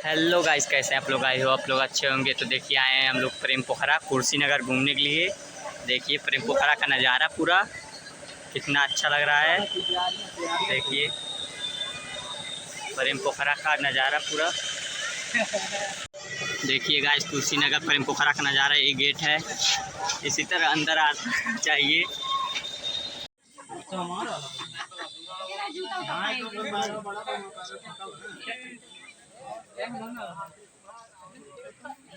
Hello guys, कैसे आप लोग आए हो? आप लोग अच्छे होंगे। तो देखिए आए हैं हम लोग प्रेम पोखरा कुर्सीनगर घूमने के लिए। देखिए प्रेम पोखरा का नज़ारा पूरा कितना अच्छा लग रहा है। देखिए प्रेम पोखरा का नज़ारा पूरा। देखिए गाइस कुर्सीनगर प्रेम पोखरा का नज़ारा, ये गेट है। इसी तरह अंदर आना चाहिए।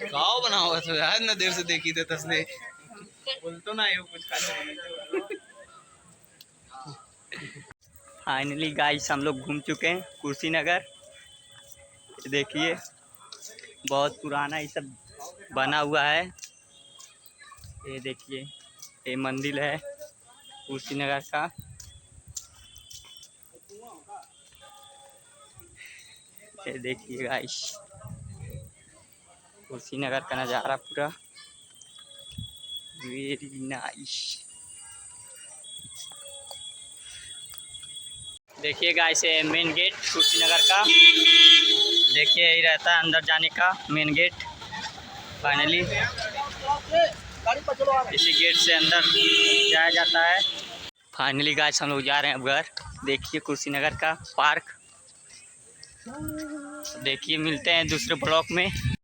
गाँव बना हुआ तो यार ना देर से देखी थे तस्ले बोल तो ना ये कुछ फाइनली गाइस हम लोग घूम चुके हैं कुर्सीनगर। देखिए बहुत पुराना ये सब बना हुआ है। ये देखिए ये मंदिर है कुर्सीनगर का। ये देखिए गाइस कुर्सीनगर का नज़ारा पूरा वेरी नाइस। देखिए गाइस ये मेन गेट कुर्सीनगर का। देखिए यही रहता है अंदर जाने का मेन गेट। फाइनली इसी गेट से अंदर जाया जाता है। फाइनली गाइस हम लोग जा रहे हैं अब घर। देखिए कुर्सीनगर का पार्क। देखिए मिलते हैं दूसरे ब्लॉक में।